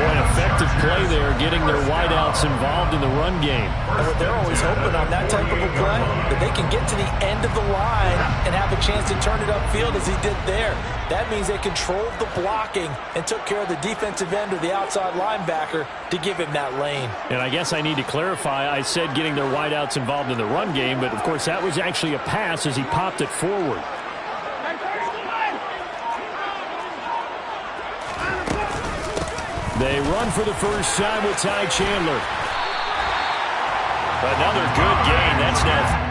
Boy, an effective play there, getting their wideouts involved in the run game. And what they're always hoping on that type of a play, that they can get to the end of the line and have a chance to turn it upfield as he did there. That means they controlled the blocking and took care of the defensive end or the outside linebacker to give him that lane. And I guess I need to clarify, I said getting their wideouts involved in the run game, but of course that was actually a pass as he popped it forward. They run for the first time with Ty Chandler. Another good gain. That's now.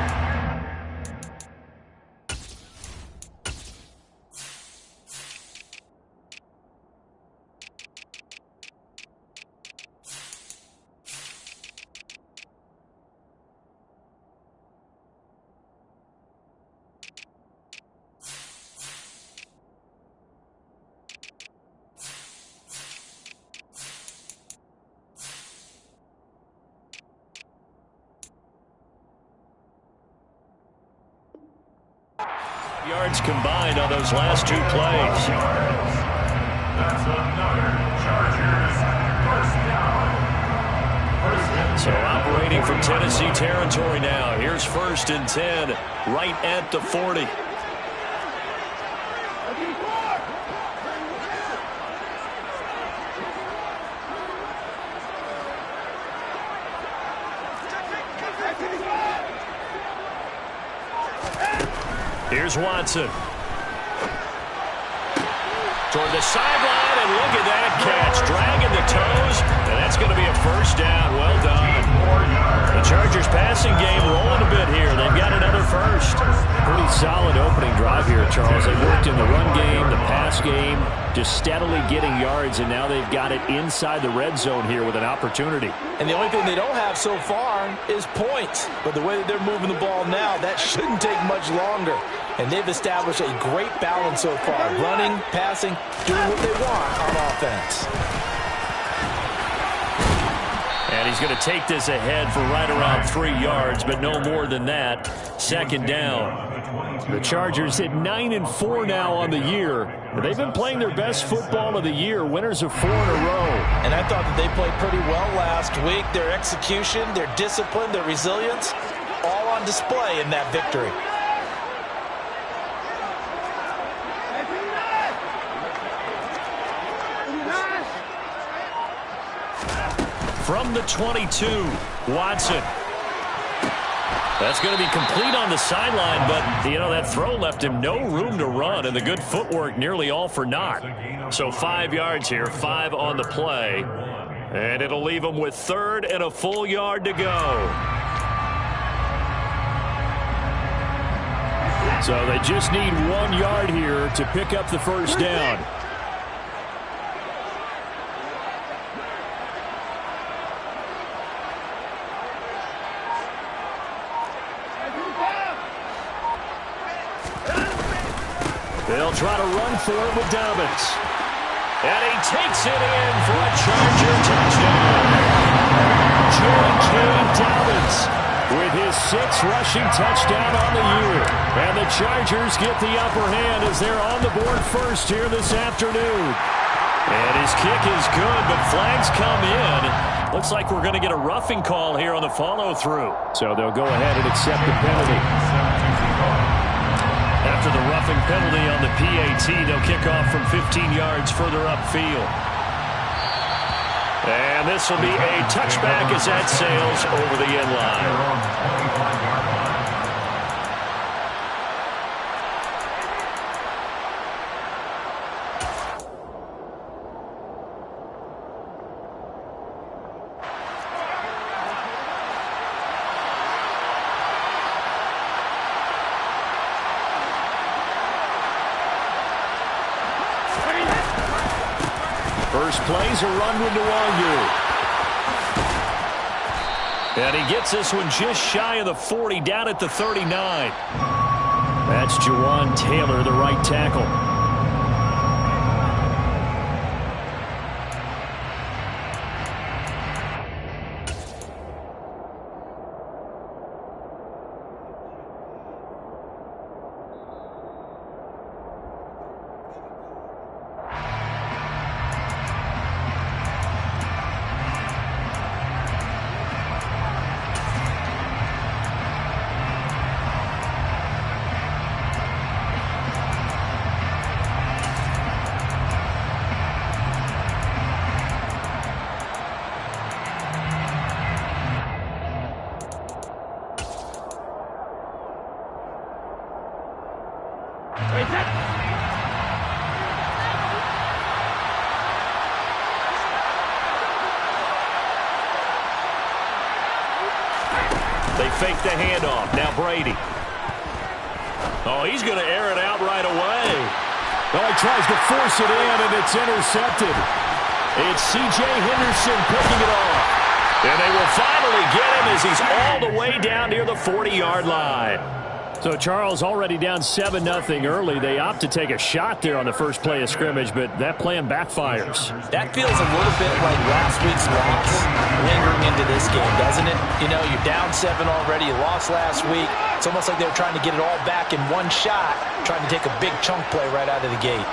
Yards combined on those last two plays. That's another Chargers first down. So operating from Tennessee territory now. Here's 1st and 10, right at the 40. Here's Watson. Toward the sideline, and look at that catch. Dragging the toes, and that's going to be a first down. Well done. The Chargers passing game rolling a bit here. They've got another first. Pretty solid opening drive here, Charles. They worked in the run game, the pass game, just steadily getting yards, and now they've got it inside the red zone here with an opportunity. And the only thing they don't have so far is points. But the way that they're moving the ball now, that shouldn't take much longer. And they've established a great balance so far. Running, passing, doing what they want on offense. And he's going to take this ahead for right around 3 yards, but no more than that. 2nd down. The Chargers at 9-4 now on the year. They've been playing their best football of the year, winners of 4 in a row. And I thought that they played pretty well last week. Their execution, their discipline, their resilience, all on display in that victory. From the 22, Watson. That's going to be complete on the sideline, but, you know, that throw left him no room to run, and the good footwork nearly all for naught. So 5 yards here, 5 on the play, and it'll leave him with 3rd and a full yard to go. So they just need 1 yard here to pick up the first down. They'll try to run for it with Dobbins. And he takes it in for a Charger touchdown. J.K. Dobbins with his 6th rushing touchdown on the year. And the Chargers get the upper hand as they're on the board first here this afternoon. And his kick is good, but flags come in. Looks like we're going to get a roughing call here on the follow-through. So they'll go ahead and accept the penalty. After the roughing penalty on the PAT, they'll kick off from 15 yards further upfield. And this will be a touchback as that sails over the end line. First plays a run with Nwangu. And he gets this one just shy of the 40, down at the 39. That's Juwan Taylor, the right tackle. take the handoff. Now Brady. Oh, he's going to air it out right away. Oh, he tries to force it in, and it's intercepted. It's C.J. Henderson picking it off. And they will finally get him as he's all the way down near the 40-yard line. So Charles already down 7-0 early. They opt to take a shot there on the first play of scrimmage, but that plan backfires. That feels a little bit like last week's loss lingering into this game, doesn't it? You know, you're down 7 already. You lost last week. It's almost like they're trying to get it all back in one shot, trying to take a big chunk play right out of the gate.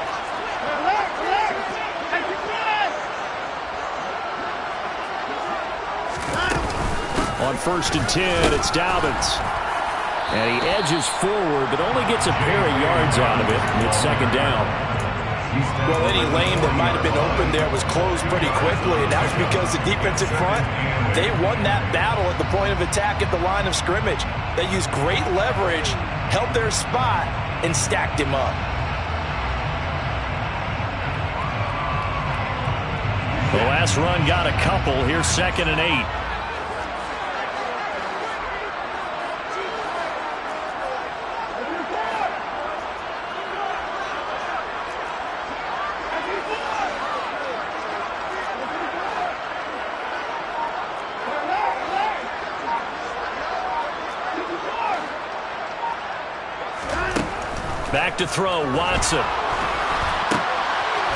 On 1st and 10, it's Dobbins. And he edges forward, but only gets a pair of yards out of it. And it's 2nd down. Well, any lane that might have been open there was closed pretty quickly, and that was because the defensive front, they won that battle at the point of attack at the line of scrimmage. They used great leverage, held their spot, and stacked him up. The last run got a couple. Here's 2nd and 8. Back to throw, Watson.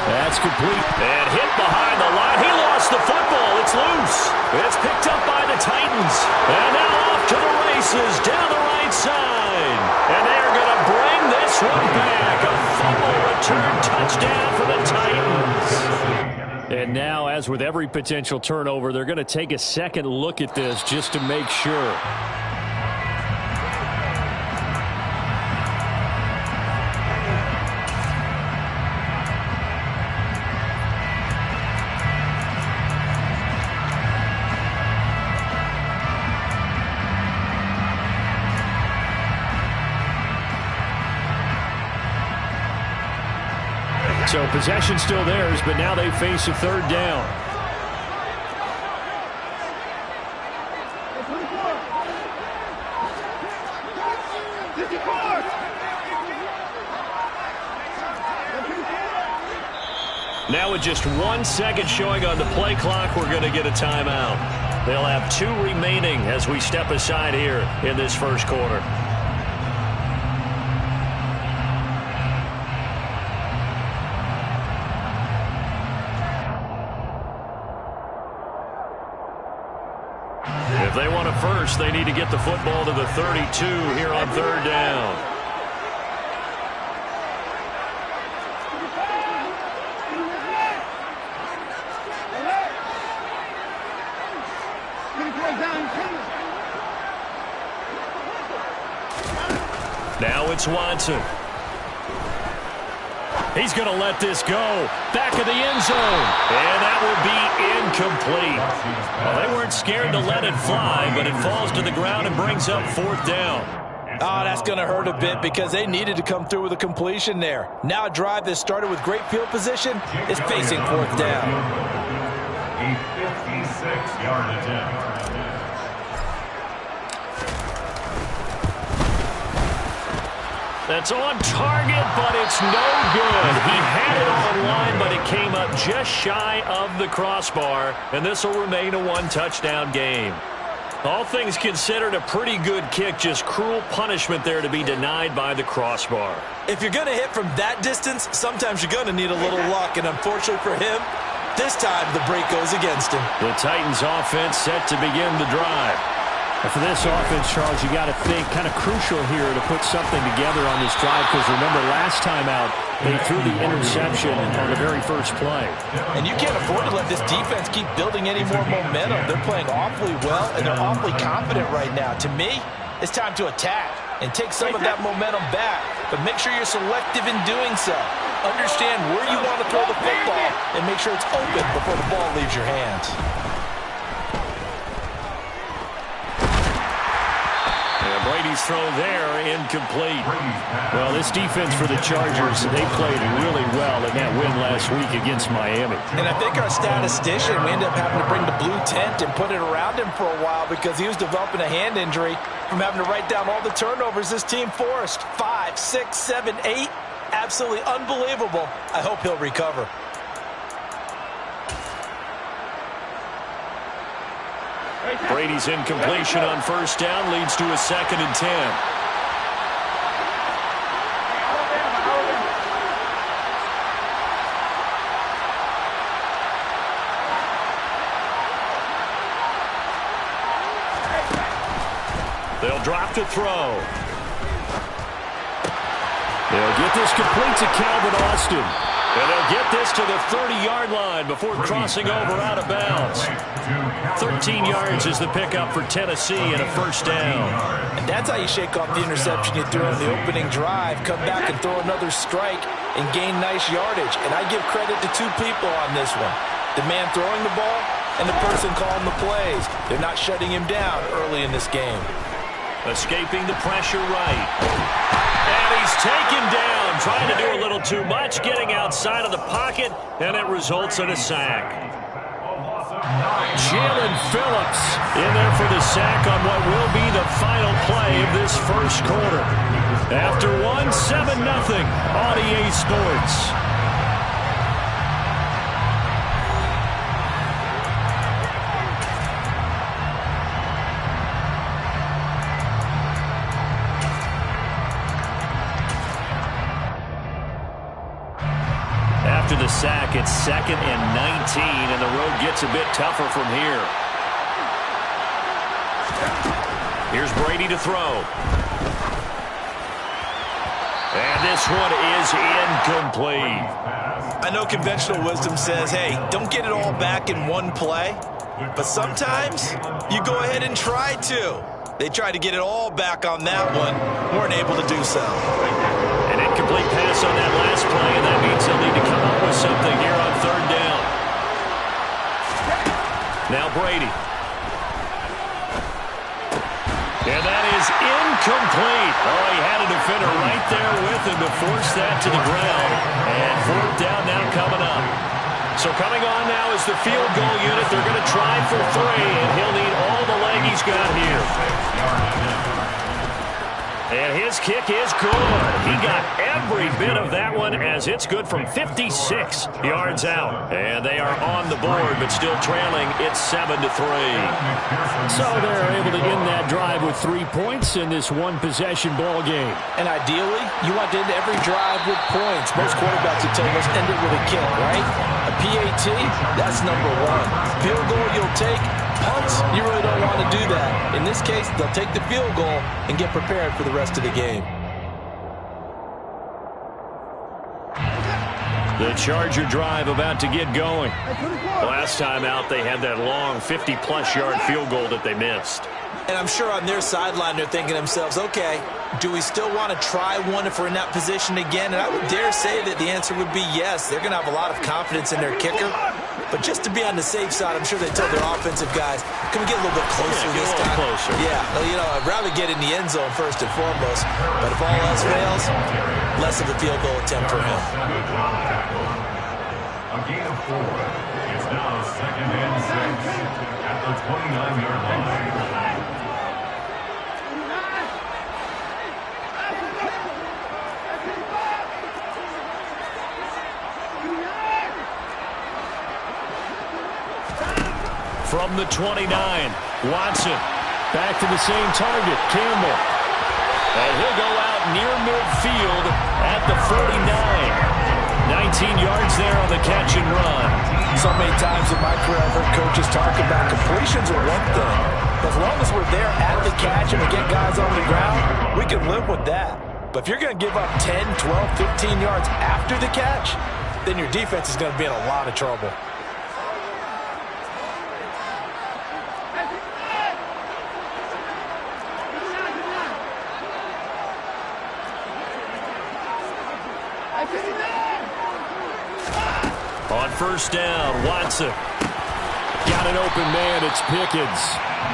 That's complete. And hit behind the line. He lost the football. It's loose. It's picked up by the Titans. And now off to the races down the right side. And they're going to bring this one back. A fumble return touchdown for the Titans. And now, as with every potential turnover, they're going to take a second look at this just to make sure. So possession still theirs, but now they face a 3rd down. Now with just 1 second showing on the play clock, we're going to get a timeout. They'll have 2 remaining as we step aside here in this first quarter. If they want a first, they need to get the football to the 32 here on 3rd down. Now it's Watson. He's going to let this go. Back of the end zone. And that will be incomplete. Well, they weren't scared to let it fly, but it falls to the ground and brings up 4th down. Oh, that's going to hurt a bit because they needed to come through with a completion there. Now a drive that started with great field position is facing 4th down. A 56-yard attempt. That's on target, but it's no good. He had it on line, but it came up just shy of the crossbar, and this will remain a 1-touchdown game. All things considered, a pretty good kick, just cruel punishment there to be denied by the crossbar. If you're going to hit from that distance, sometimes you're going to need a little luck, and unfortunately for him, this time the break goes against him. The Titans offense set to begin the drive. And for this offense, Charles, you got to think kind of crucial here to put something together on this drive, because remember last time out they threw the interception on the very first play. And you can't afford to let this defense keep building any more momentum. They're playing awfully well, and they're awfully confident right now. To me, it's time to attack and take some of that momentum back, but make sure you're selective in doing so. Understand where you want to throw the football and make sure it's open before the ball leaves your hands. Brady his throw there, incomplete. Well, this defense for the Chargers, they played really well in that win last week against Miami. And I think our statistician, we ended up having to bring the blue tent and put it around him for a while because he was developing a hand injury from having to write down all the turnovers this team forced. 5, 6, 7, 8. Absolutely unbelievable. I hope he'll recover. Brady's incompletion on first down leads to a 2nd and 10. They'll drop to throw. They'll get this complete to Calvin Austin. And they'll get this to the 30-yard line before crossing over out of bounds. 13 yards is the pickup for Tennessee and a first down. And that's how you shake off the interception you threw on the opening drive. Come back and throw another strike and gain nice yardage. And I give credit to two people on this one. The man throwing the ball and the person calling the plays. They're not shutting him down early in this game. Escaping the pressure right. And he's taken down, trying to do a little too much, getting outside of the pocket, and it results in a sack. Jalen Phillips in there for the sack on what will be the final play of this first quarter. After 7-0 on EA Sports. After the sack, it's 2nd and 19, and the road gets a bit tougher from here. Here's Brady to throw. And this one is incomplete. I know conventional wisdom says, hey, don't get it all back in one play. But sometimes you go ahead and try to. They tried to get it all back on that one. Weren't able to do so. An incomplete pass on that last play, and that means they'll need to come up with something here on 3rd down. Now Brady. And that is incomplete. Oh, he had a defender right there with him to force that to the ground. And 4th down now coming up. So coming on now is the field goal unit. They're going to try for 3, and he'll need all the leg he's got here. And his kick is good. He got every bit of that one as it's good from 56 yards out. And they are on the board, but still trailing. It's 7-3. So they're able to end that drive with 3 points in this one-possession ball game. And ideally, you want to end every drive with points. Most quarterbacks would tell us end it with a kick, right? A PAT, that's number 1. Field goal you'll take. Punts, you really don't want to do that. In this case, they'll take the field goal and get prepared for the rest of the game. The Charger drive about to get going. Last time out, they had that long 50-plus yard field goal that they missed. And I'm sure on their sideline, they're thinking to themselves, okay, do we still want to try one if we're in that position again? And I would dare say that the answer would be yes. They're going to have a lot of confidence in their kicker. But just to be on the safe side, I'm sure they told their offensive guys, can we get a little bit closer this time? Closer. Yeah, you know, I'd rather get in the end zone first and foremost. But if all else fails, less of a field goal attempt for him. A gain of 4. It's now 2nd and 6 at the 29-yard line. From the 29, Watson back to the same target, Campbell. And he'll go out near midfield at the 49. 19 yards there on the catch and run. So many times in my career, I've heard coaches talk about completions are one thing. But as long as we're there at the catch and we get guys on the ground, we can live with that. But if you're going to give up 10, 12, 15 yards after the catch, then your defense is going to be in a lot of trouble. On first down, Watson. Got an open man, it's Pickens.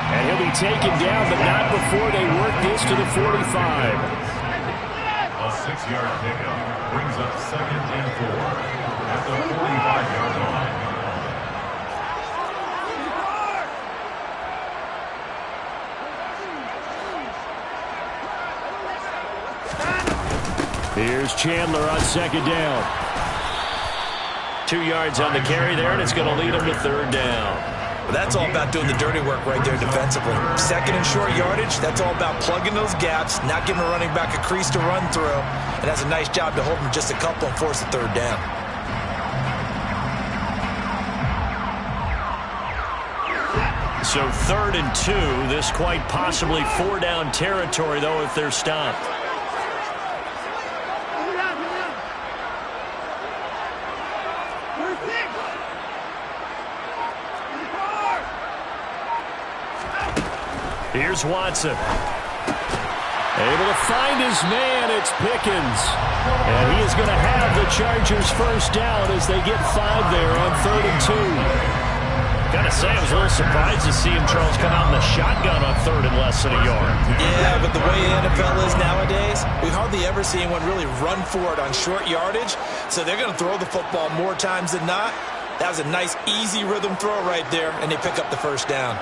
And he'll be taken down, but not before they work this to the 45. A 6-yard pickup brings up 2nd and 4 at the 45-yard line. Here's Chandler on 2nd down. 2 yards on the carry there, and it's going to lead him to 3rd down. Well, that's all about doing the dirty work right there defensively. 2nd and short yardage, that's all about plugging those gaps, not giving a running back a crease to run through, and does a nice job to hold him just a couple and force the 3rd down. So 3rd and 2, this quite possibly 4-down territory, though, if they're stopped. Here's Watson. Able to find his man. It's Pickens. And he is going to have the Chargers 1st down as they get 5 there on 3rd and 2. Gotta say, I was a little surprised to see him, Charles, come out in the shotgun on 3rd and less than a yard. Yeah, but the way the NFL is nowadays, we hardly ever see anyone really run for it on short yardage. So they're going to throw the football more times than not. That was a nice, easy rhythm throw right there, and they pick up the 1st down.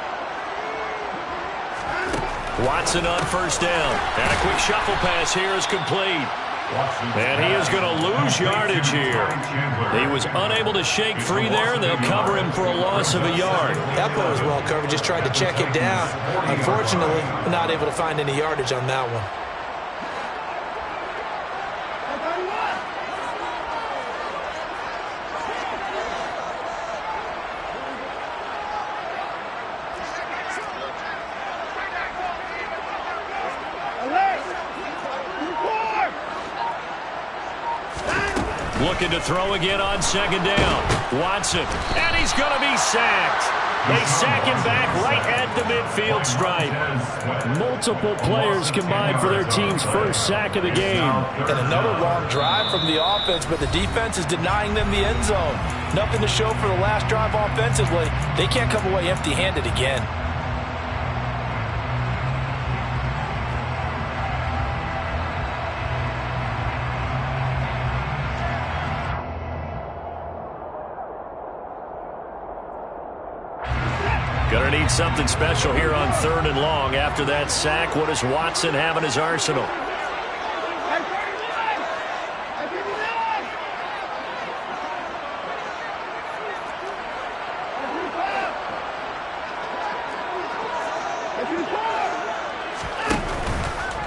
Watson on 1st down. And a quick shuffle pass here is complete. And he is going to lose yardage here. He was unable to shake free there, and they'll cover him for a loss of a yard. That play was well covered. Just tried to check it down. Unfortunately, not able to find any yardage on that one. Looking to throw again on 2nd down. Watson, and he's going to be sacked. They sack him back right at the midfield stripe. Multiple players combined for their team's 1st sack of the game. And another long drive from the offense, but the defense is denying them the end zone. Nothing to show for the last drive offensively. They can't come away empty-handed again. Gonna need something special here on 3rd and long. After that sack, what does Watson have in his arsenal?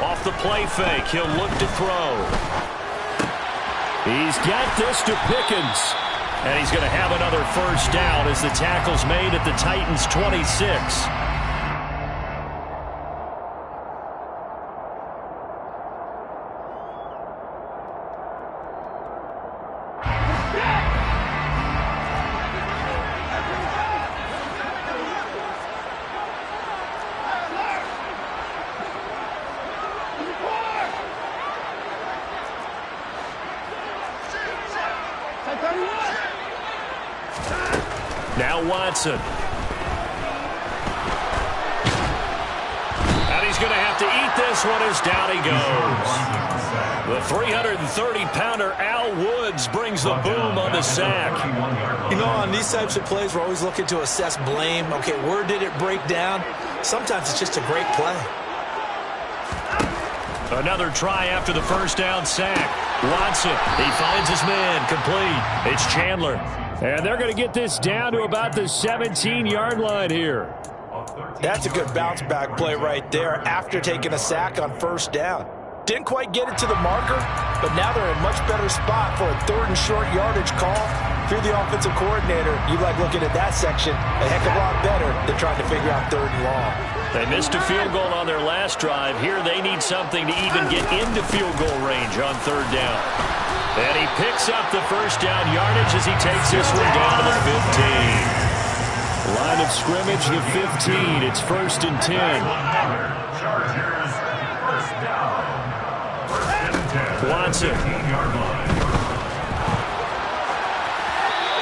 Off the play fake, he'll look to throw. He's got this to Pickens. And he's going to have another 1st down as the tackle's made at the Titans' 26. Now Watson. And he's going to have to eat this one as down he goes. The 330-pounder Al Woods brings the boom on the sack. You know, on these types of plays, we're always looking to assess blame. Okay, where did it break down? Sometimes it's just a great play. Another try after the 1st down sack. Watson, he finds his man, complete. It's Chandler. And they're going to get this down to about the 17-yard line here. That's a good bounce-back play right there after taking a sack on 1st down. Didn't quite get it to the marker, but now they're in a much better spot for a 3rd and short yardage call. Through the offensive coordinator, you like looking at that section a heck of a lot better than trying to figure out 3rd and long. They missed a field goal on their last drive. Here they need something to even get into field goal range on 3rd down. And he picks up the 1st down yardage as he takes this one down to the 15. Line of scrimmage, the 15. It's 1st and 10. Chargers, 1st down. 1st and 10. Watson. 15-yard line.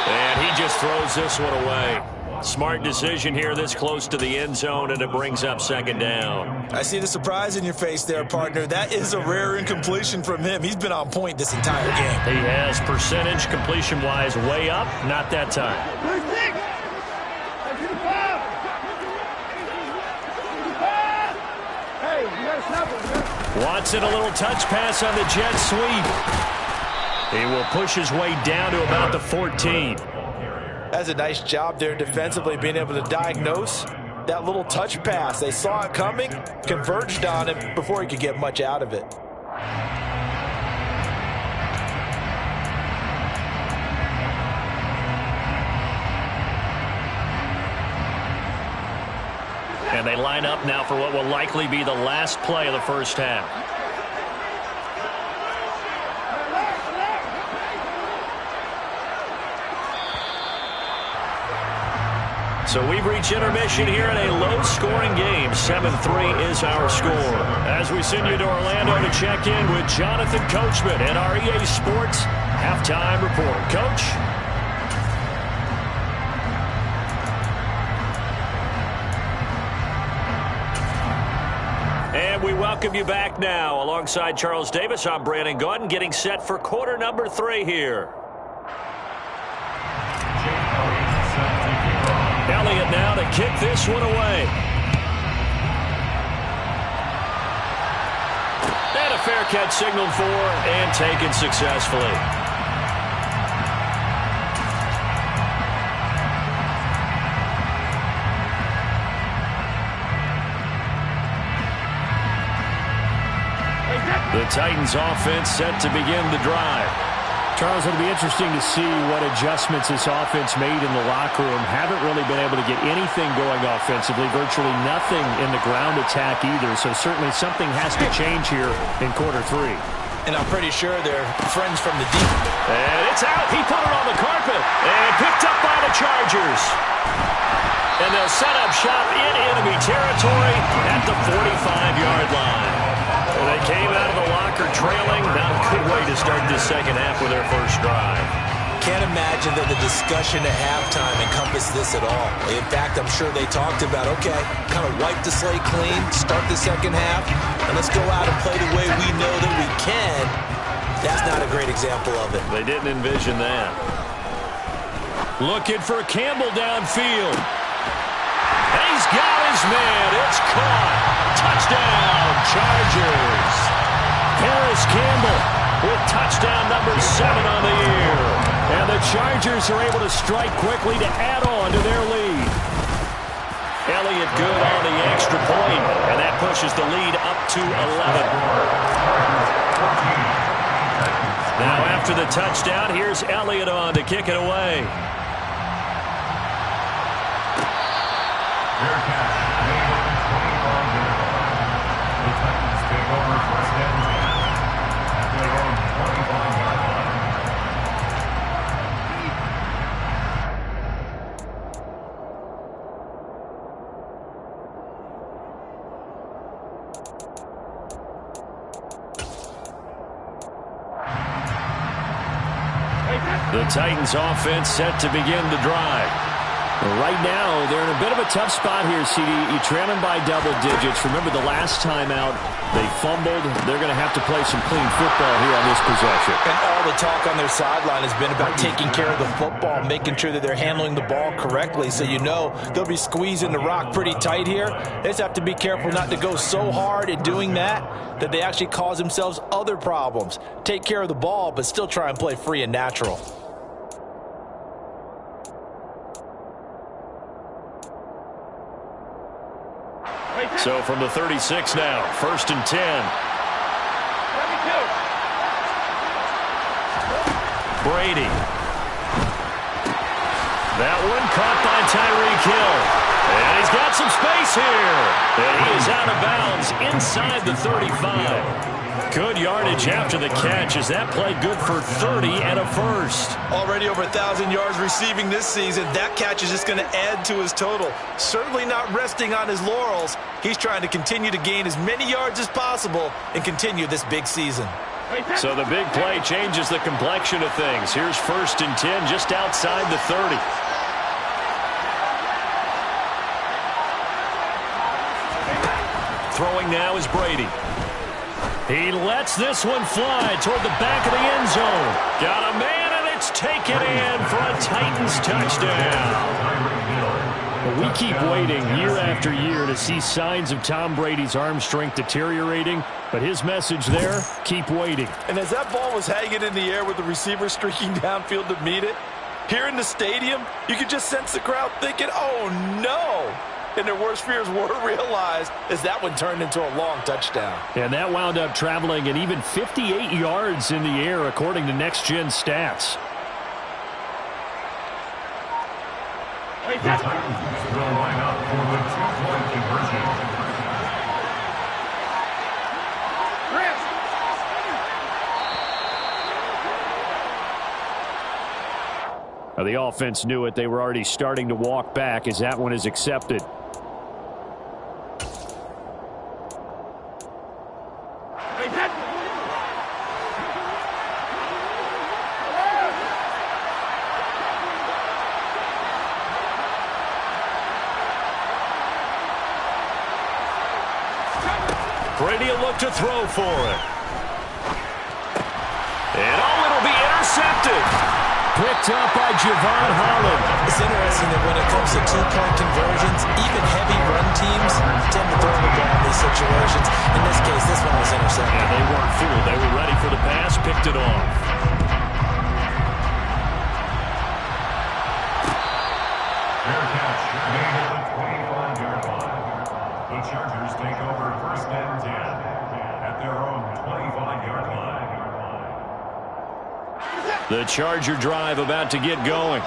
And he just throws this one away. Smart decision here this close to the end zone, and it brings up second down. I see the surprise in your face there, partner. That is a rare incompletion from him. He's been on point this entire game. He has percentage completion-wise way up, not that time. Watson, a little touch pass on the jet sweep. He will push his way down to about the 14. That's a nice job there defensively, being able to diagnose that little touch pass. They saw it coming, converged on it before he could get much out of it. And they line up now for what will likely be the last play of the first half. So we've reached intermission here in a low-scoring game. 7-3 is our score. As we send you to Orlando to check in with Jonathan Coachman and our EA Sports Halftime Report. Coach? And we welcome you back now. Alongside Charles Davis, I'm Brandon Gaudin, getting set for quarter number 3 here. Elliott now to kick this one away. And a fair catch signaled for and taken successfully. The Titans offense set to begin the drive. Charles, it'll be interesting to see what adjustments this offense made in the locker room. Haven't really been able to get anything going offensively, virtually nothing in the ground attack either. So certainly something has to change here in quarter 3. And I'm pretty sure they're friends from the deep. And it's out. He put it on the carpet and picked up by the Chargers. And they'll set up shop in enemy territory at the 45-yard line. Well, they came out of the locker trailing. Not a good way to start this second half with their first drive. Can't imagine that the discussion at halftime encompassed this at all. In fact, I'm sure they talked about, okay, kind of wipe the slate clean, start the second half, and let's go out and play the way we know that we can. That's not a great example of it. They didn't envision that. Looking for Campbell downfield. He's got his man. It's caught. Touchdown, Chargers. Paris Campbell with touchdown number 7 on the year. And the Chargers are able to strike quickly to add on to their lead. Elliott good on the extra point, and that pushes the lead up to 11. Now after the touchdown, here's Elliott on to kick it away. The Titans offense set to begin the drive. Right now, they're in a bit of a tough spot here, CD. You trail them by double digits. Remember the last time out, they fumbled. They're going to have to play some clean football here on this possession. And all the talk on their sideline has been about taking care of the football, making sure that they're handling the ball correctly. So you know they'll be squeezing the rock pretty tight here. They just have to be careful not to go so hard in doing that they actually cause themselves other problems. Take care of the ball, but still try and play free and natural. So from the 36 now, 1st and 10. Brady. That one caught by Tyreek Hill. And he's got some space here. And he is out of bounds inside the 35. Good yardage after the catch as that play good for 30 and a first. Already over 1,000 yards receiving this season. That catch is just going to add to his total. Certainly not resting on his laurels. He's trying to continue to gain as many yards as possible and continue this big season. So the big play changes the complexion of things. Here's 1st and 10 just outside the 30. throwing now is Brady. He lets this one fly toward the back of the end zone. Got a man, and it's taken in for a Titans touchdown. But we keep waiting year after year to see signs of Tom Brady's arm strength deteriorating. But his message there, keep waiting. And as that ball was hanging in the air with the receiver streaking downfield to meet it, here in the stadium, you could just sense the crowd thinking, oh, no. And their worst fears were realized as that one turned into a long touchdown. And that wound up traveling an even 58 yards in the air, according to Next Gen Stats. The Titans will line up for the two-point conversion. Now, the offense knew it. They were already starting to walk back as that one is accepted. Brady will look to throw for it. And it'll be intercepted. Picked up by Javon Holland. It's interesting that when it comes to two-point conversions, even heavy run teams tend to throw the ball in these situations. In this case, this one was intercepted. And they weren't fooled. They were ready for the pass, picked it off. Fair catch made at the 25-yard line. The Chargers take over first and 10 at their own 25-yard line. The Charger drive about to get going.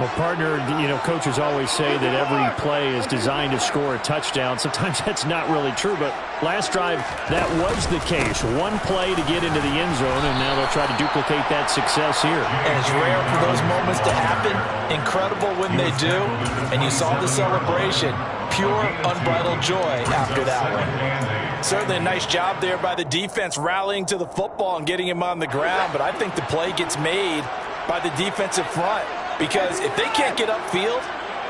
Well, partner, coaches always say that every play is designed to score a touchdown. Sometimes that's not really true, but last drive, that was the case. One play to get into the end zone, and now they'll try to duplicate that success here. And it's rare for those moments to happen. Incredible when they do. And you saw the celebration. Pure, unbridled joy after that one. Certainly a nice job there by the defense rallying to the football and getting him on the ground, but I think the play gets made by the defensive front because if they can't get upfield,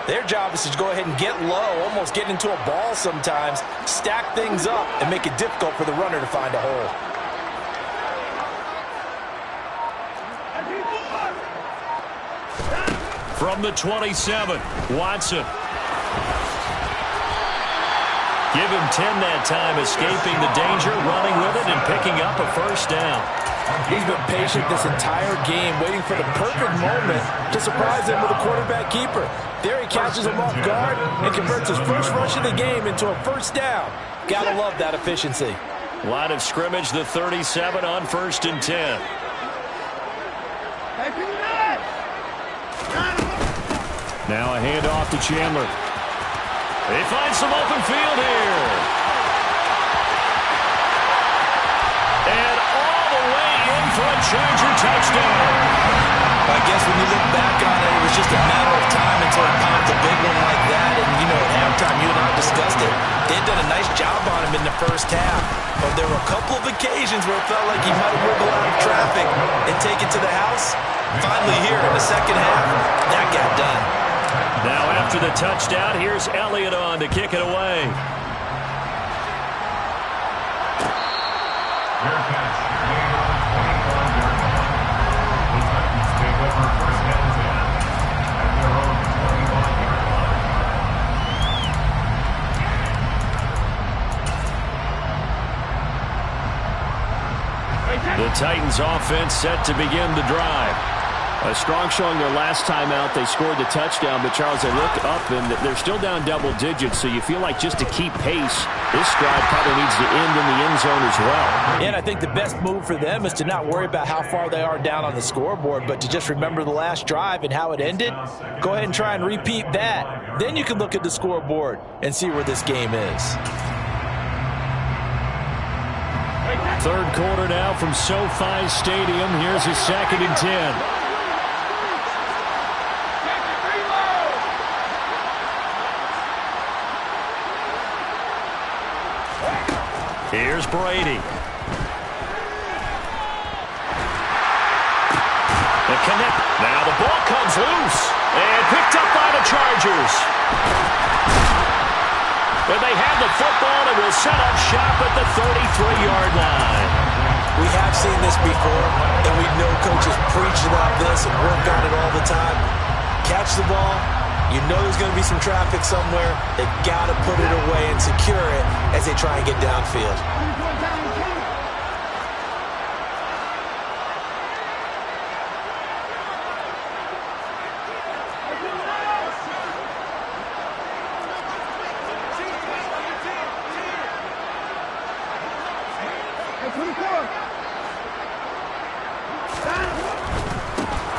their job is to go ahead and get low, almost get into a ball sometimes, stack things up, and make it difficult for the runner to find a hole. From the 27, Watson. Give him 10 that time, escaping the danger, running with it, and picking up a first down. He's been patient this entire game, waiting for the perfect moment to surprise him with a quarterback keeper. There he catches him off guard and converts his first rush of the game into a first down. Gotta love that efficiency. Line of scrimmage, the 37 on first and 10. Now a handoff to Chandler. They find some open field here. And all the way in for a Charger touchdown. I guess when you look back on it, it was just a matter of time until it popped a big one like that. And, at halftime, you and I discussed it. They had done a nice job on him in the first half. But there were a couple of occasions where it felt like he might have wiggled out of traffic and take it to the house. Finally here in the second half, that got done. Now after the touchdown, here's Elliott on to kick it away. Fair catch made at the 25-yard line. The Titans take over first and 10 at their own 25-yard line. The Titans offense set to begin the drive. A strong showing their last time out. They scored the touchdown, but Charles, they look up and they're still down double digits, so you feel like just to keep pace, this drive probably needs to end in the end zone as well. And I think the best move for them is to not worry about how far they are down on the scoreboard, but to just remember the last drive and how it ended. Go ahead and try and repeat that. Then you can look at the scoreboard and see where this game is. Third quarter now from SoFi Stadium. Here's a 2nd and 10. Here's Brady. The connect. Now the ball comes loose and picked up by the Chargers. And they have the football and will set up shop at the 33-yard line. We have seen this before, and we know coaches preach about this and work on it all the time. Catch the ball. You know there's going to be some traffic somewhere. They've got to put it away and secure it as they try and get downfield.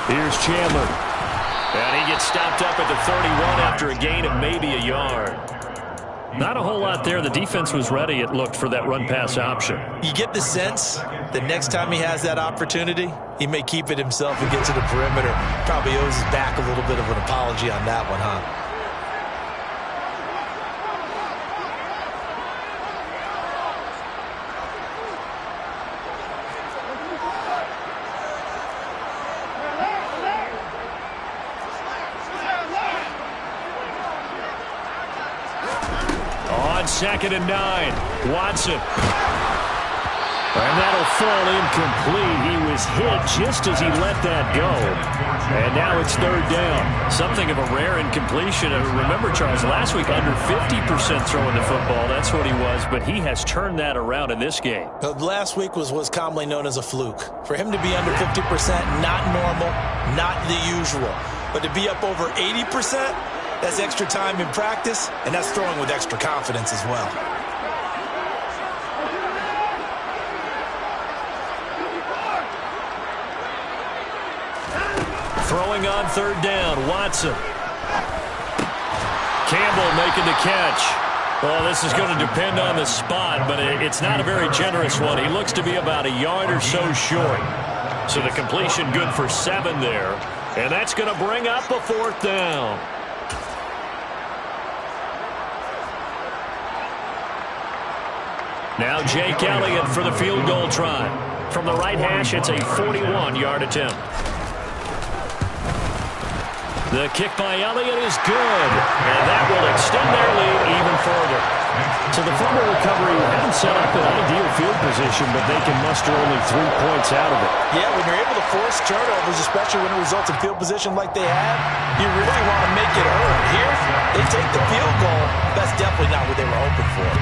Here's Chandler. And he gets stopped up at the 31 after a gain of maybe a yard. Not a whole lot there. The defense was ready, it looked, for that run-pass option. You get the sense that next time he has that opportunity, he may keep it himself and get to the perimeter. Probably owes his back a little bit of an apology on that one, huh? Second and 9. Watson. And that'll fall incomplete. He was hit just as he let that go. And now it's third down. Something of a rare incompletion. Remember, Charles, last week under 50% throwing the football. That's what he was, but he has turned that around in this game. Last week was commonly known as a fluke. For him to be under 50%, not normal, not the usual. But to be up over 80%, that's extra time in practice, and that's throwing with extra confidence as well. Throwing on third down, Watson. Campbell making the catch. Well, this is going to depend on the spot, but it's not a very generous one. He looks to be about a yard or so short. So the completion good for 7 there, and that's going to bring up a fourth down. Now Jake Elliott for the field goal try. From the right hash, it's a 41-yard attempt. The kick by Elliott is good, and that will extend their lead even further. So the fumble recovery hadn't set up an ideal field position, but they can muster only 3 points out of it. Yeah, when you're able to force turnovers, especially when it results in field position like they have, you really want to make it earn. Here, they take the field goal. That's definitely not what they were hoping for.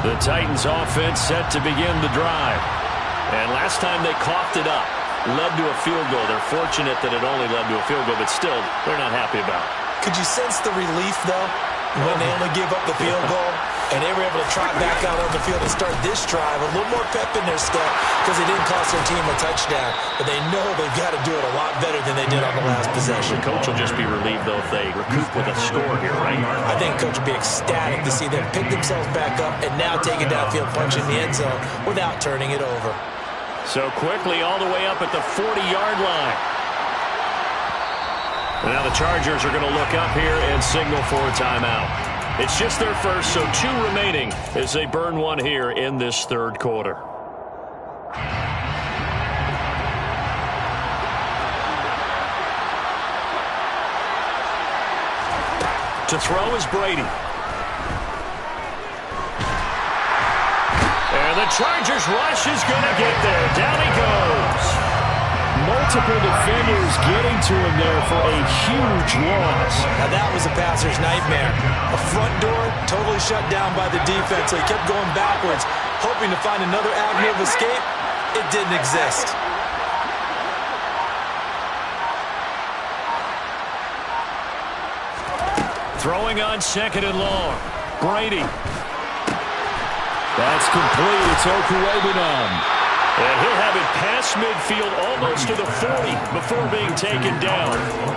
The Titans offense set to begin the drive. And last time they coughed it up, led to a field goal. They're fortunate that it only led to a field goal, but still, they're not happy about it. Could you sense the relief, though, when they only gave up the field goal and they were able to trot back out on the field and start this drive? A little more pep in their step because they didn't cost their team a touchdown, but they know they've got to do it a lot better than they did on the last possession. The coach will just be relieved, though, if they recoup with a score here, right? I think coach will be ecstatic to see them pick themselves back up and now take it downfield, punch in the end zone without turning it over. So quickly all the way up at the 40-yard line. Now the Chargers are going to look up here and signal for a timeout. It's just their first, so 2 remaining as they burn one here in this third quarter. To throw is Brady. And the Chargers rush is going to get there. Down he goes. Multiple defenders getting to him there for a huge loss. Now that was a passer's nightmare. A front door totally shut down by the defense, so he kept going backwards, hoping to find another avenue of escape. It didn't exist. Throwing on second and long. Brady. That's complete. It's Okurebunom. And he'll have it past midfield almost to the 40 before being taken down.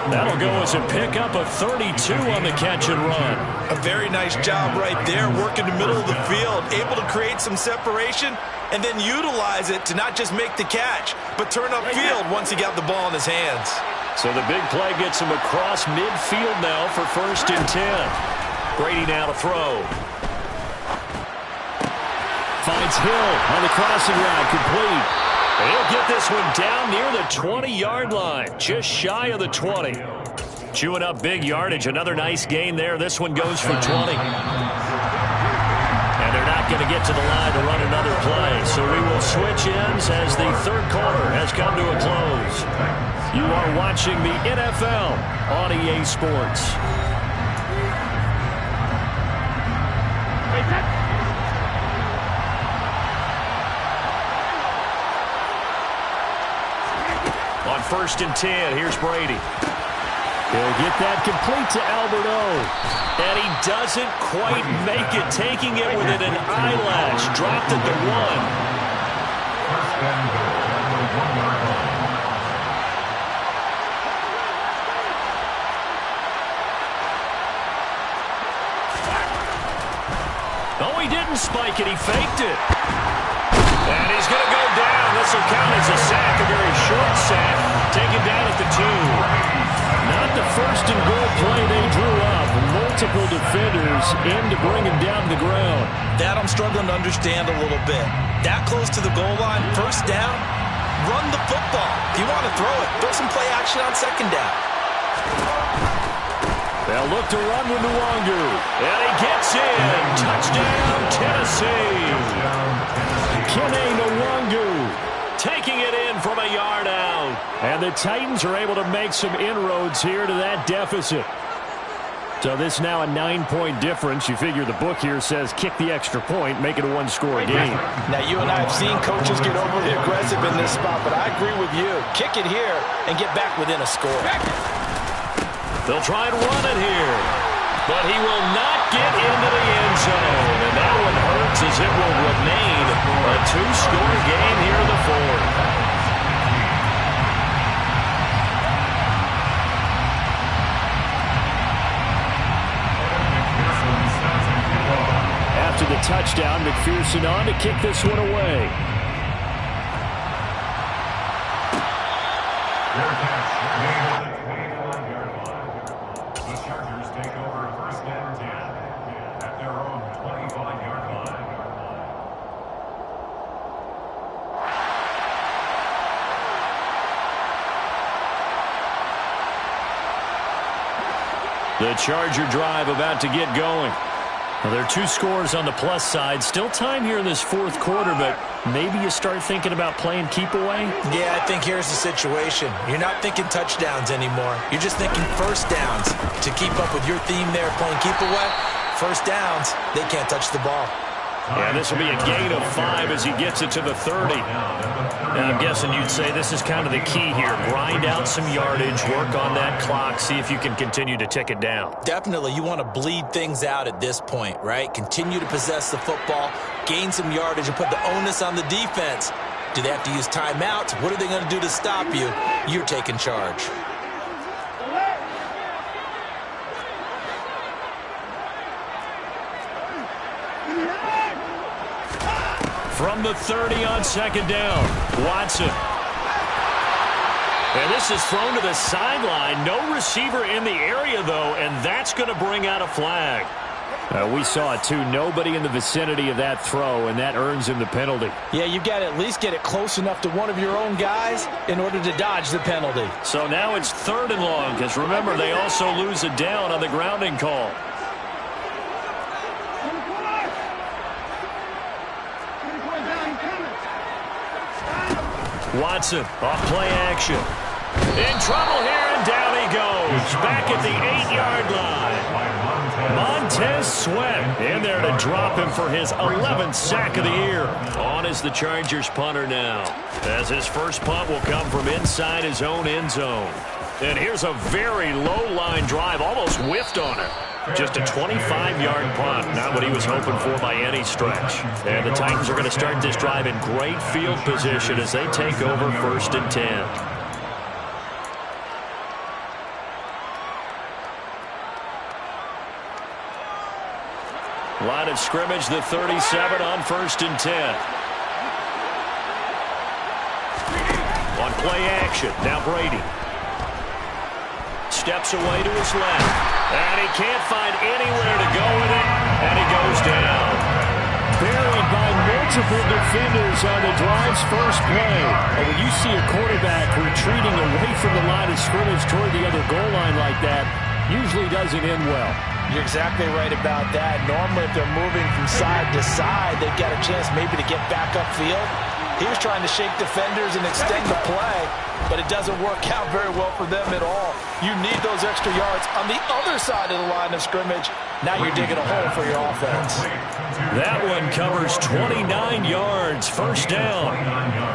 That'll go as a pickup of 32 on the catch and run. A very nice job right there, working the middle of the field, able to create some separation and then utilize it to not just make the catch, but turn upfield once he got the ball in his hands. So the big play gets him across midfield now for 1st and 10. Brady now to throw. Finds Hill on the crossing route, complete. And he'll get this one down near the 20-yard line, just shy of the 20. Chewing up big yardage, another nice gain there. This one goes for 20. And they're not going to get to the line to run another play. So we will switch ends as the third quarter has come to a close. You are watching the NFL on EA Sports. On 1st and 10, here's Brady. He'll get that complete to Albert O. And he doesn't quite make it, taking it within an eyelash. Dropped at the 1. Oh, he didn't spike it. He faked it. And he's going to go down. This will count as a sack, a very short sack. Taken down at the 2. Not the first and goal play they drew up. Multiple defenders in to bring him down to the ground. That I'm struggling to understand a little bit. That close to the goal line, 1st down, run the football. If you want to throw it, throw some play action on 2nd down. They'll look to run with Nwangu. And he gets in. Touchdown, Tennessee. Kene Nwangu taking it in from a yard out. And the Titans are able to make some inroads here to that deficit. So this now a 9-point difference. You figure the book here says kick the extra point, make it a 1-score game. Now, you and I have seen coaches get overly aggressive in this spot, but I agree with you. Kick it here and get back within a score. They'll try and run it here. But he will not get into the end zone. And that one hurts as it will remain a 2-score game here in the 4th. After the touchdown, McPherson on to kick this one away. The Chargers take over 1st and 10 at their own 25-yard line. The Charger drive about to get going. Well, there are 2 scores on the plus side. Still time here in this 4th quarter, but maybe you start thinking about playing keep away? Yeah, I think here's the situation. You're not thinking touchdowns anymore. You're just thinking 1st downs. To keep up with your theme there, playing keep away, 1st downs, they can't touch the ball. Yeah, this will be a gain of 5 as he gets it to the 30. Now, I'm guessing you'd say this is kind of the key here. Grind out some yardage, work on that clock, see if you can continue to tick it down. Definitely, you want to bleed things out at this point, right? Continue to possess the football, gain some yardage, and put the onus on the defense. Do they have to use timeouts? What are they going to do to stop you? You're taking charge. From the 30 on 2nd down, Watson. And this is thrown to the sideline. No receiver in the area, though, and that's going to bring out a flag. We saw it, too. Nobody in the vicinity of that throw, and that earns him the penalty. Yeah, you've got to at least get it close enough to one of your own guys in order to dodge the penalty. So now it's 3rd and long, because remember, they also lose a down on the grounding call. Watson off play action. In trouble here, and down he goes. Back at the 8-yard line. Montez Sweat in there to drop him for his 11th sack of the year. On is the Chargers punter now, as his first punt will come from inside his own end zone. And here's a very low line drive, almost whiffed on it. Just a 25-yard punt, not what he was hoping for by any stretch. And the Titans are going to start this drive in great field position as they take over 1st and 10. Line of scrimmage, the 37 on 1st and 10. On play action, now Brady. Steps away to his left. And he can't find anywhere to go with it, and he goes down. Buried by multiple defenders on the drive's first play. And when you see a quarterback retreating away from the line of scrimmage toward the other goal line like that, usually doesn't end well. You're exactly right about that. Normally, if they're moving from side to side, they've got a chance maybe to get back upfield. He was trying to shake defenders and extend the play, but it doesn't work out very well for them at all. You need those extra yards on the other side of the line of scrimmage. Now you're digging a hole for your offense. That one covers 29 yards, 1st down.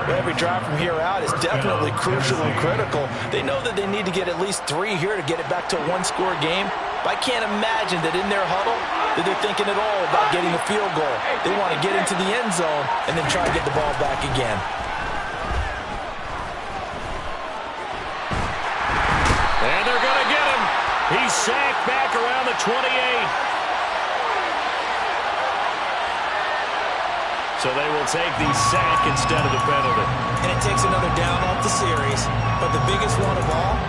Every drive from here out is definitely crucial and critical. They know that they need to get at least 3 here to get it back to a one-score game. But I can't imagine that in their huddle that they're thinking at all about getting a field goal. They want to get into the end zone and then try to get the ball back again. And they're going to get him. He's sacked back around the 28. So they will take the sack instead of the penalty. And it takes another down off the series. But the biggest one of all,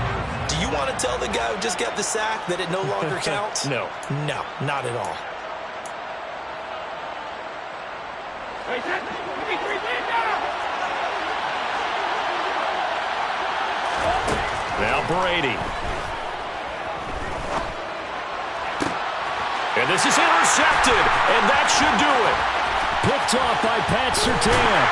do you want to tell the guy who just got the sack that it no longer counts? No. No, not at all. Now Brady. And this is intercepted, and that should do it. Picked off by Pat Surtain.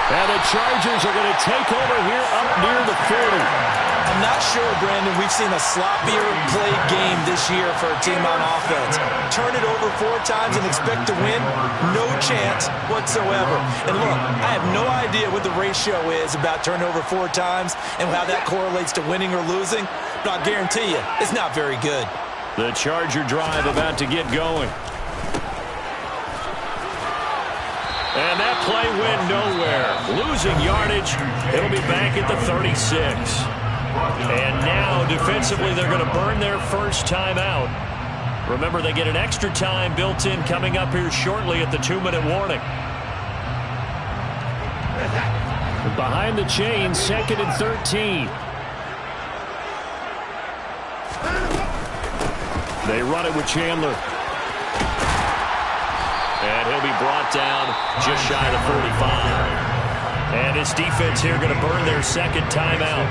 And the Chargers are going to take over here up near the 40. I'm not sure, Brandon, we've seen a sloppier played game this year for a team on offense. Turn it over 4 times and expect to win? No chance whatsoever. And look, I have no idea what the ratio is about turning over 4 times and how that correlates to winning or losing, but I'll guarantee you, it's not very good. The Charger drive about to get going. And that play went nowhere. Losing yardage. It'll be back at the 36. And now, defensively, they're going to burn their first timeout. Remember, they get an extra time built in coming up here shortly at the 2-minute warning. Behind the chain, 2nd and 13. They run it with Chandler. And he'll be brought down just shy of the 45. And his defense here going to burn their second timeout.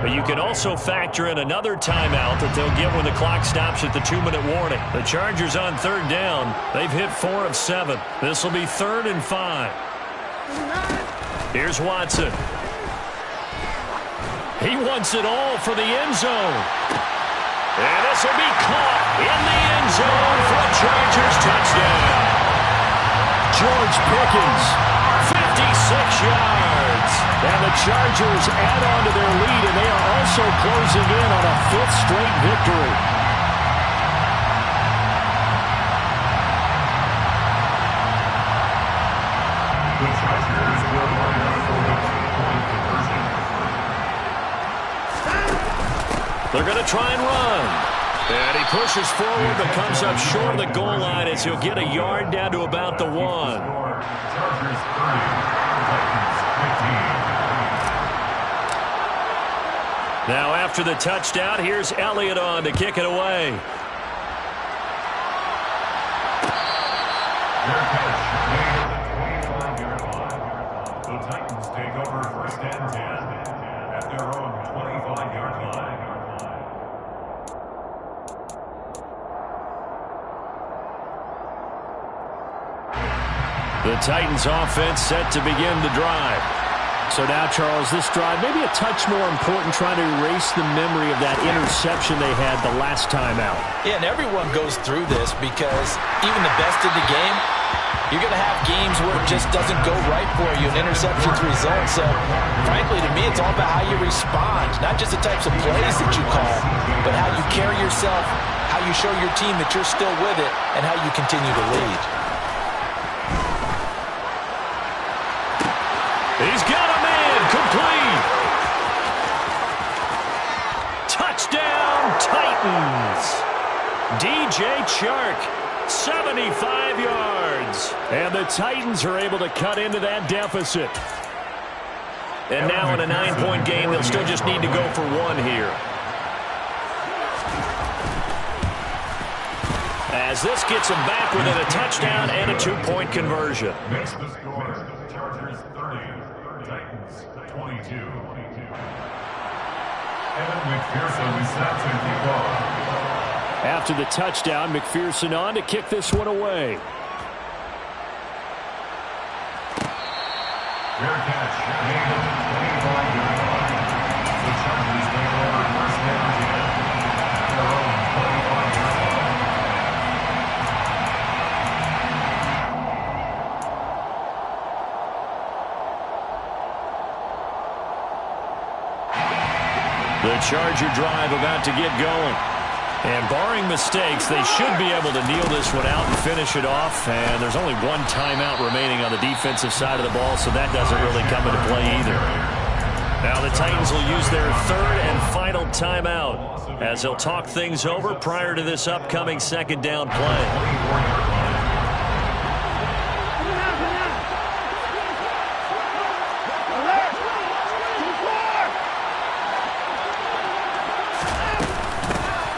But you can also factor in another timeout that they'll get when the clock stops at the 2-minute warning. The Chargers on 3rd down. They've hit 4 of 7. This will be 3rd and 5. Here's Watson. He wants it all for the end zone. And this will be caught in the end zone for a Chargers touchdown. George Pickens, 56 yards. And the Chargers add on to their lead, and they are also closing in on a 5th straight victory. The Chargers will line up for the 2-point conversion. They're going to try and run. And he pushes forward but comes up short of the goal line as he'll get a yard down to about the 1. Chargers 30, Titans 15. Now after the touchdown, here's Elliott on to kick it away. Their catch made at the 25-yard line. The Titans take over 1st and 10 at their own 25-yard line. The Titans offense set to begin the drive. So now, Charles, this drive maybe a touch more important, trying to erase the memory of that interception they had the last time out. Yeah, and everyone goes through this because even the best in the game, you're going to have games where it just doesn't go right for you, and interceptions result. So, frankly, to me, it's all about how you respond, not just the types of plays that you call, but how you carry yourself, how you show your team that you're still with it, and how you continue to lead. He's got a man complete. Touchdown, Titans. DJ Chark, 75 yards. And the Titans are able to cut into that deficit. And now in a 9-point game, they'll still just need to go for one here. As this gets them back within a touchdown and a 2-point conversion. Makes the score. Chargers 30, Titans 22. Evan McPherson sets and kick off. After the touchdown, McPherson on to kick this one away. Fair catch made at the 25-yard line. The Chargers take over first and 10. Their own 25-yard line. The Charger drive about to get going. And barring mistakes, they should be able to kneel this one out and finish it off. And there's only one timeout remaining on the defensive side of the ball, so that doesn't really come into play either. Now the Titans will use their third and final timeout as they'll talk things over prior to this upcoming second down play.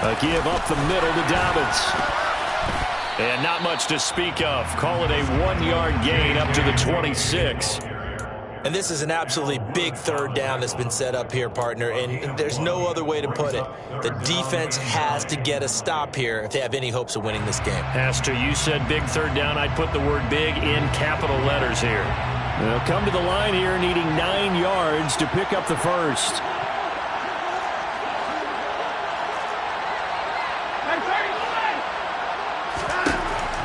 A give up the middle to Dobbins. And not much to speak of. Call it a 1-yard gain up to the 26. And this is an absolutely big third down that's been set up here, partner, and there's no other way to put it. The defense has to get a stop here if they have any hopes of winning this game. Has to. You said big third down. I'd put the word big in capital letters here. They'll come to the line here needing 9 yards to pick up the first.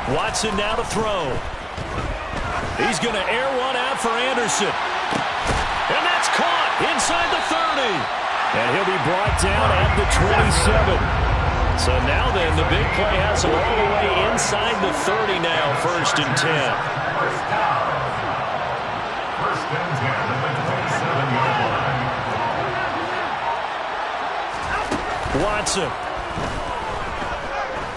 Watson now to throw. He's going to air one out for Anderson. And that's caught inside the 30. And he'll be brought down at the 27. So now then, the big play has him all the way inside the 30 now, first and 10. First down. First and 10 at the 27-yard line. Watson.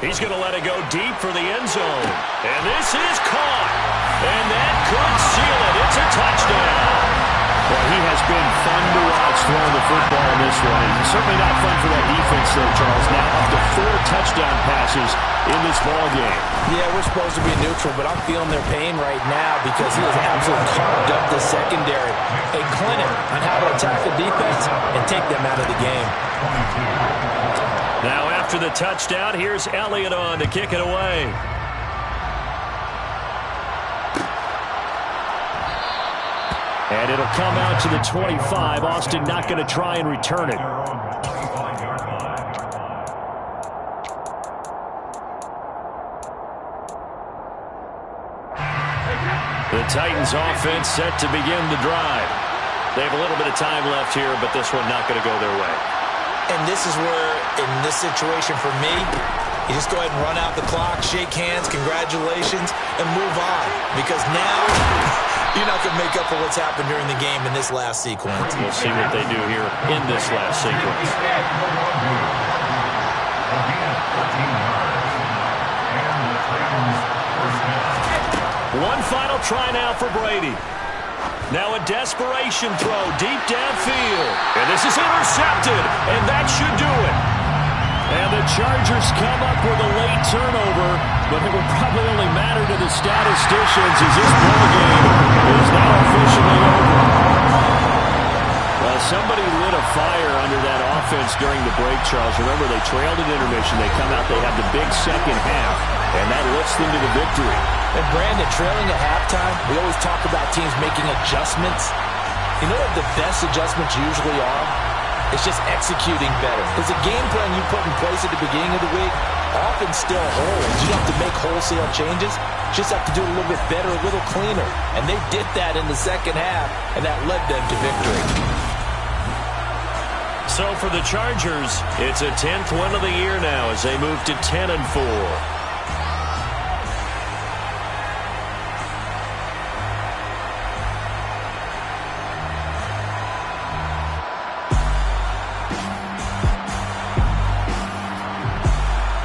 He's going to let it go deep for the end zone. And this is caught. And that could seal it. It's a touchdown. Well, he has been fun to watch throwing the football in this one. It's certainly not fun for that defense, though, Charles. Now up to 4 touchdown passes in this ball game. Yeah, we're supposed to be neutral, but I'm feeling their pain right now because he has absolutely carved up the secondary. A clinic on how to attack the defense and take them out of the game. Now after the touchdown, here's Elliott on to kick it away. And it'll come out to the 25. Austin not going to try and return it. The Titans offense set to begin the drive. They have a little bit of time left here, but this one not going to go their way. And this is where, in this situation for me, you just go ahead and run out the clock, shake hands, congratulations, and move on. Because now, you're not going to make up for what's happened during the game in this last sequence. We'll see what they do here in this last sequence. One final try now for Brady. Now a desperation throw deep downfield. And this is intercepted, and that should do it. And the Chargers come up with a late turnover, but it will probably only matter to the statisticians as this ballgame is now officially over. Well, somebody lit a fire under that offense during the break, Charles. Remember, they trailed at intermission. They come out, they have the big second half, and that lifts them to the victory. And Brandon, trailing at halftime, we always talk about teams making adjustments. You know what the best adjustments usually are? It's just executing better. Because the game plan you put in place at the beginning of the week often still holds. You don't have to make wholesale changes. You just have to do it a little bit better, a little cleaner. And they did that in the second half, and that led them to victory. So for the Chargers, it's a 10th win of the year now as they move to 10-4.